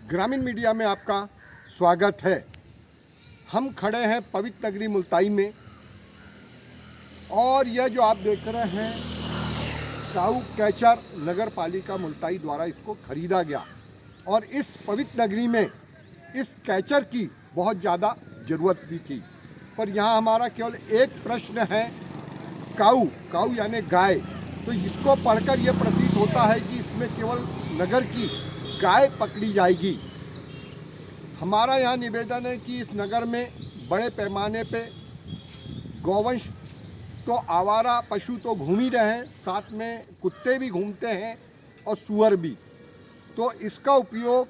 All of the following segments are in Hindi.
ग्रामीण मीडिया में आपका स्वागत है। हम खड़े हैं पवित्र नगरी मुल्ताई में और यह जो आप देख रहे हैं काऊ कैचर नगर पालिका मुल्ताई द्वारा इसको खरीदा गया और इस पवित्र नगरी में इस कैचर की बहुत ज़्यादा ज़रूरत भी थी। पर यहाँ हमारा केवल एक प्रश्न है, काऊ यानी गाय, तो इसको पढ़कर यह प्रतीत होता है कि इसमें केवल नगर की गाय पकड़ी जाएगी। हमारा यहाँ निवेदन है कि इस नगर में बड़े पैमाने पे गौवंश तो आवारा पशु तो घूम ही रहे हैं, साथ में कुत्ते भी घूमते हैं और सूअर भी। तो इसका उपयोग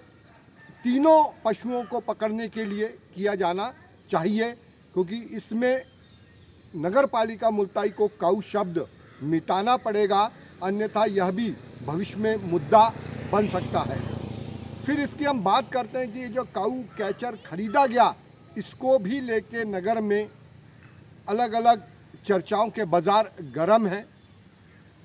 तीनों पशुओं को पकड़ने के लिए किया जाना चाहिए, क्योंकि इसमें नगर पालिका मुल्ताई को काऊ शब्द मिटाना पड़ेगा, अन्यथा यह भी भविष्य में मुद्दा बन सकता है। फिर इसकी हम बात करते हैं कि ये जो काऊ कैचर खरीदा गया, इसको भी लेके नगर में अलग अलग चर्चाओं के बाज़ार गर्म हैं।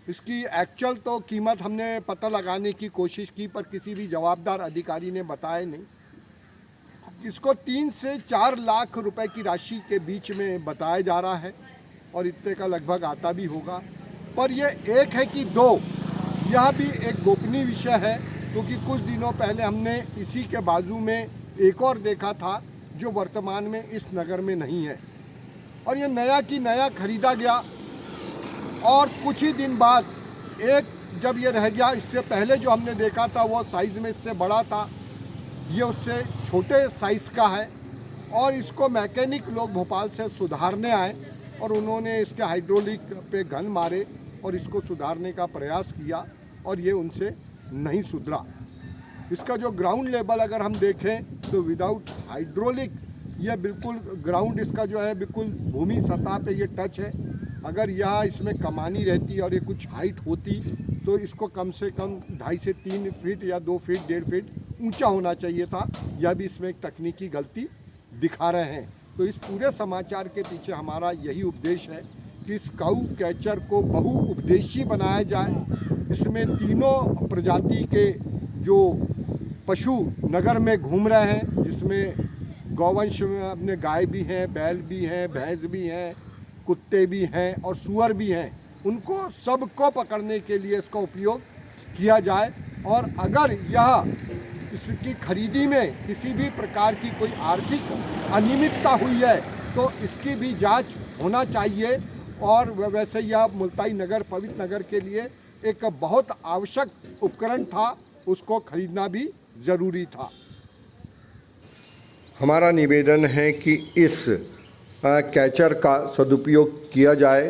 इसकी एक्चुअल तो कीमत हमने पता लगाने की कोशिश की, पर किसी भी जवाबदार अधिकारी ने बताया नहीं। इसको 3 से 4 लाख रुपए की राशि के बीच में बताया जा रहा है और इतने का लगभग आता भी होगा। पर यह एक है कि दो, यह भी एक गोपनीय विषय है, क्योंकि कुछ दिनों पहले हमने इसी के बाजू में एक और देखा था जो वर्तमान में इस नगर में नहीं है और ये नया की नया खरीदा गया और कुछ ही दिन बाद एक जब ये रह गया। इससे पहले जो हमने देखा था वो साइज़ में इससे बड़ा था, ये उससे छोटे साइज़ का है और इसको मैकेनिक लोग भोपाल से सुधारने आए और उन्होंने इसके हाइड्रोलिक पे गन मारे और इसको सुधारने का प्रयास किया और ये उनसे नहीं सुधरा। इसका जो ग्राउंड लेवल अगर हम देखें तो विदाउट हाइड्रोलिक यह बिल्कुल ग्राउंड इसका जो है बिल्कुल भूमि सतह पे ये टच है। अगर यह इसमें कमानी रहती और ये कुछ हाइट होती तो इसको कम से कम 2.5 से 3 फीट या 2 फीट 1.5 फीट ऊंचा होना चाहिए था। यह भी इसमें एक तकनीकी गलती दिखा रहे हैं। तो इस पूरे समाचार के पीछे हमारा यही उपदेश है कि इस काऊ कैचर को बहुउद्देशीय बनाया जाए। इसमें तीनों प्रजाति के जो पशु नगर में घूम रहे हैं, जिसमें गौवंश में अपने गाय भी हैं, बैल भी हैं, भैंस भी हैं, कुत्ते भी हैं और सूअर भी हैं, उनको सबको पकड़ने के लिए इसका उपयोग किया जाए। और अगर यह इसकी खरीदी में किसी भी प्रकार की कोई आर्थिक अनियमितता हुई है तो इसकी भी जांच होना चाहिए। और वैसे यह मुल्ताई नगर पवित्र नगर के लिए एक बहुत आवश्यक उपकरण था, उसको खरीदना भी ज़रूरी था। हमारा निवेदन है कि इस कैचर का सदुपयोग किया जाए।